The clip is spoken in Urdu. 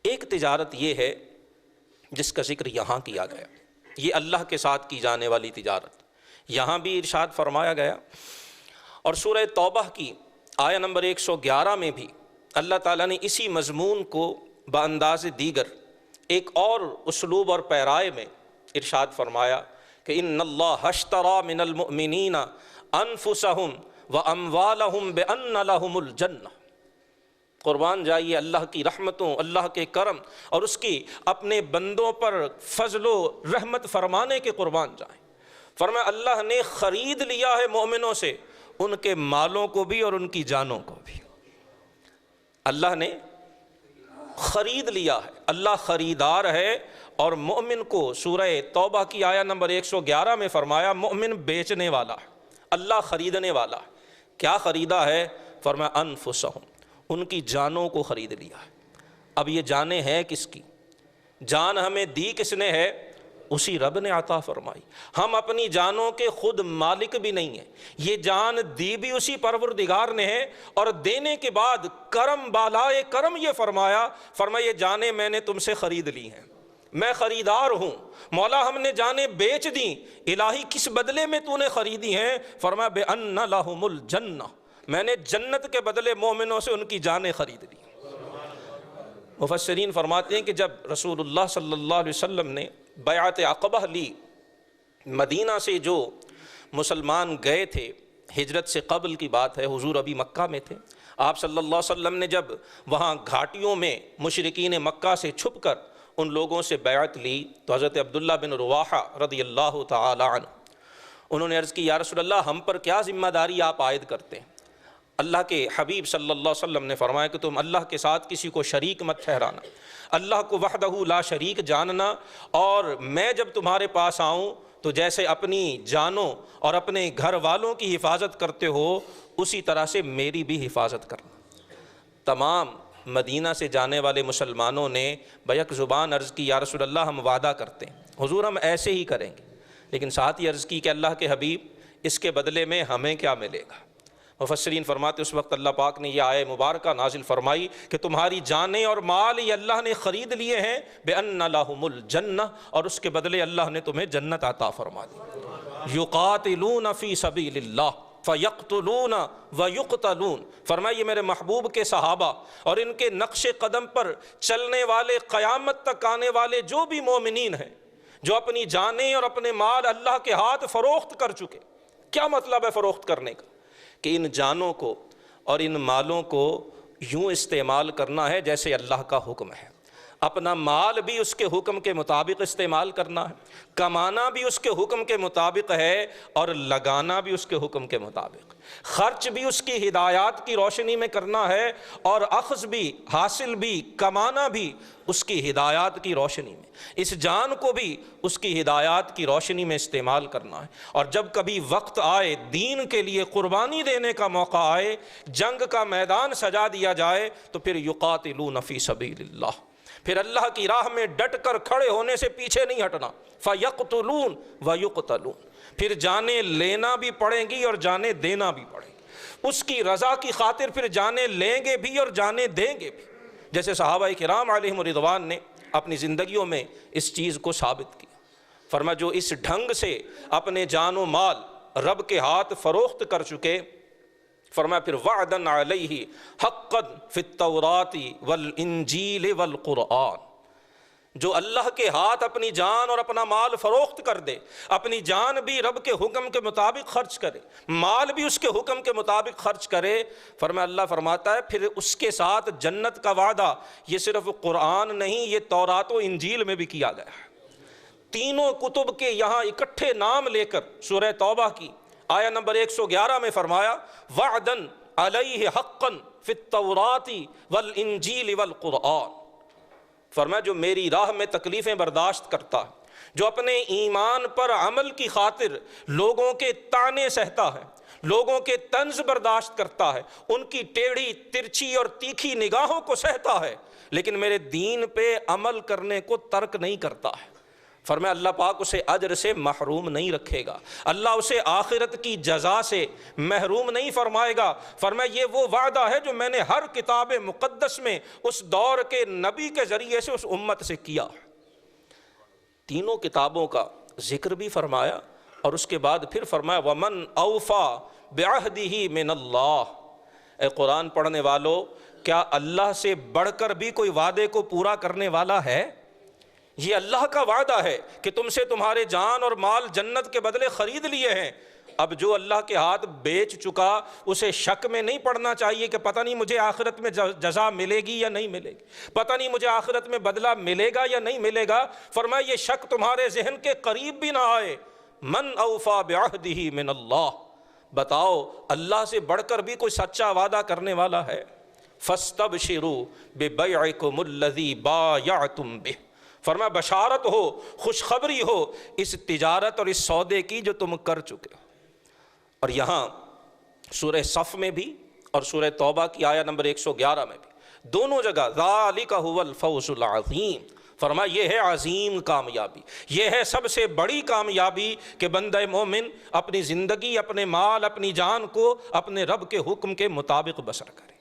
ایک تجارت یہ ہے جس کا ذکر یہاں کیا گیا، یہ اللہ کے ساتھ کی جانے والی تجارت، یہاں بھی ارشاد فرمایا گیا۔ اور سورہ توبہ کی آیہ نمبر 111 میں بھی اللہ تعالیٰ نے اسی مضمون کو بانداز دیگر ایک اور اسلوب اور پیرائے میں ارشاد فرمایا کہ ان اللہ اشتری من المؤمنین انفسہم واموالہم بان لہم الجنہ۔ قربان جائیے اللہ کی رحمتوں، اللہ کے کرم اور اس کی اپنے بندوں پر فضل و رحمت فرمانے کے قربان جائیں۔ فرمایا اللہ نے خرید لیا ہے مومنوں سے ان کے مالوں کو بھی اور ان کی جانوں کو بھی، اللہ نے خرید لیا ہے، اللہ خریدار ہے۔ اور مومن کو سورہ توبہ کی آیہ نمبر 111 میں فرمایا مومن بیچنے والا ہے، اللہ خریدنے والا ہے۔ کیا خریدا ہے؟ فرمایا انفسہم، ان کی جانوں کو خرید لیا ہے۔ اب یہ جانیں ہیں کس کی؟ جان ہمیں دی کس نے ہے؟ اسی رب نے عطا فرمائی۔ ہم اپنی جانوں کے خود مالک بھی نہیں ہیں، یہ جان دی بھی اسی پروردگار نے ہے، اور دینے کے بعد کرم بالائے کرم یہ فرمایا یہ جانیں میں نے تم سے خرید لی ہیں، میں خریدار ہوں۔ مولا ہم نے جانیں بیچ دیں، الہی کس بدلے میں تو نے خریدی ہیں؟ فرمایا بِأَنَّ لَهُمُ الْجَنَّةِ، میں نے جنت کے بدلے مومنوں سے ان کی جانیں خرید لی۔ مفسرین فرماتے ہیں کہ جب رسول اللہ صلی اللہ علیہ وسلم نے بیعت عقبہ لی، مدینہ سے جو مسلمان گئے تھے، ہجرت سے قبل کی بات ہے، حضور ابھی مکہ میں تھے، آپ صلی اللہ علیہ وسلم نے جب وہاں گھاٹیوں میں مشرکین مکہ سے چھپ کر ان لوگوں سے بیعت لی تو حضرت عبداللہ بن رواحہ رضی اللہ تعالی عنہ انہوں نے عرض کی یا رسول اللہ ہم پر کیا ذمہ داری آپ عائد کرتے ہیں؟ اللہ کے حبیب صلی اللہ علیہ وسلم نے فرمایا کہ تم اللہ کے ساتھ کسی کو شریک مت ٹھہرانا، اللہ کو وحدہ لا شریک جاننا، اور میں جب تمہارے پاس آؤں تو جیسے اپنی جانوں اور اپنے گھر والوں کی حفاظت کرتے ہو اسی طرح سے میری بھی حفاظت کرنا۔ تمام مدینہ سے جانے والے مسلمانوں نے بیک زبان عرض کی یا رسول اللہ ہم وعدہ کرتے ہیں حضور ہم ایسے ہی کریں گے، لیکن ساتھ ہی عرض کی کہ اللہ کے حبیب اس کے بدلے میں ہمیں کیا ملے گا؟ مفسرین فرماتے اس وقت اللہ پاک نے یہ آیہ مبارکہ نازل فرمائی کہ تمہاری جانیں اور مال یہ اللہ نے خرید لیے ہیں بِأَنَّ لَهُمُ الْجَنَّةِ، اور اس کے بدلے اللہ نے تمہیں جنت عطا فرما دی۔ یقاتلون فی سبیل اللہ فیقتلون ویقتلون، فرمایا یہ میرے محبوب کے صحابہ اور ان کے نقش قدم پر چلنے والے قیامت تک آنے والے جو بھی مومنین ہیں جو اپنی جانیں اور اپنے مال اللہ کے ہاتھ فروخت کر چکے۔ کیا مطلب ہے فروخت کرنے کا؟ کہ ان جانوں کو اور ان مالوں کو یوں استعمال کرنا ہے جیسے اللہ کا حکم ہے، اپنا مال بھی اس کے حکم کے مطابق استعمال کرنا ہے، کمانا بھی اس کے حکم کے مطابق ہے اور لگانا بھی اس کے حکم کے مطابق، خرچ بھی اس کی ہدایات کی روشنی میں کرنا ہے اور اخذ بھی، حاصل بھی، کمانا بھی اس کی ہدایات کی روشنی میں، اس جان کو بھی اس کی ہدایات کی روشنی میں استعمال کرنا ہے۔ اور جب کبھی وقت آئے دین کے لیے قربانی دینے کا موقع آئے، جنگ کا میدان سجا دیا جائے تو پھر یقاتلون فی سبیل اللہ، پھر اللہ کی راہ میں ڈٹ کر کھڑے ہونے سے پیچھے نہیں ہٹنا، فَيَقْتُلُونَ وَيُقْتَلُونَ، پھر جانیں لینا بھی پڑیں گی اور جانیں دینا بھی پڑیں گی، اس کی رضا کی خاطر پھر جانیں لیں گے بھی اور جانیں دیں گے بھی، جیسے صحابہ کرام علیہم رضوان نے اپنی زندگیوں میں اس چیز کو ثابت کیا۔ فرمایا جو اس ڈھنگ سے اپنے جان و مال رب کے ہاتھ فروخت کر چکے، فرمایا پھر وعدن علیہ حقا فی التوراۃ والانجیل والقرآن، جو اللہ کے ہاتھ اپنی جان اور اپنا مال فروخت کر دے، اپنی جان بھی رب کے حکم کے مطابق خرچ کرے، مال بھی اس کے حکم کے مطابق خرچ کرے، فرمایا اللہ فرماتا ہے پھر اس کے ساتھ جنت کا وعدہ یہ صرف قرآن نہیں، یہ تورات و انجیل میں بھی کیا گیا ہے۔ تینوں کتب کے یہاں اکٹھے نام لے کر سورہ توبہ کی آیہ نمبر 111 میں فرمایا وعدن علیہ حقا فی التوراۃ والانجیل والقرآن، فرمایا جو میری راہ میں تکلیفیں برداشت کرتا ہے، جو اپنے ایمان پر عمل کی خاطر لوگوں کے طعنے سہتا ہے، لوگوں کے طنز برداشت کرتا ہے، ان کی ٹیڑھی ترچھی اور تیکھی نگاہوں کو سہتا ہے، لیکن میرے دین پہ عمل کرنے کو ترک نہیں کرتا ہے، فرمایا اللہ پاک اسے اجر سے محروم نہیں رکھے گا، اللہ اسے آخرت کی جزا سے محروم نہیں فرمائے گا۔ فرمایا یہ وہ وعدہ ہے جو میں نے ہر کتاب مقدس میں اس دور کے نبی کے ذریعے سے اس امت سے کیا۔ تینوں کتابوں کا ذکر بھی فرمایا اور اس کے بعد پھر فرمایا وَمَنْ أَوْفَى بِعَهْدِهِ مِنَ اللَّهِ۔ اے قرآن پڑھنے والو، کیا اللہ سے بڑھ کر بھی کوئی وعدے کو پورا کرنے والا ہے؟ یہ اللہ کا وعدہ ہے کہ تم سے تمہارے جان اور مال جنت کے بدلے خرید لیے ہیں۔ اب جو اللہ کے ہاتھ بیچ چکا اسے شک میں نہیں پڑنا چاہیے کہ پتہ نہیں مجھے آخرت میں جزا ملے گی یا نہیں ملے گی، پتہ نہیں مجھے آخرت میں بدلہ ملے گا یا نہیں ملے گا۔ فرمایا یہ شک تمہارے ذہن کے قریب بھی نہ آئے۔ من اوفا بعہدہ من اللہ، بتاؤ اللہ سے بڑھ کر بھی کوئی سچا وعدہ کرنے والا ہے؟ فاستبشروا ببیعکم الذی بایعتم بہ، فرمایا بشارت ہو، خوشخبری ہو اس تجارت اور اس سودے کی جو تم کر چکے ہو۔ اور یہاں سورہ صف میں بھی اور سورہ توبہ کی آیہ نمبر 111 میں بھی دونوں جگہ ذالک هو الفوز العظیم، فرمایا یہ ہے عظیم کامیابی، یہ ہے سب سے بڑی کامیابی کہ بندہ مومن اپنی زندگی، اپنے مال، اپنی جان کو اپنے رب کے حکم کے مطابق بسر کرے۔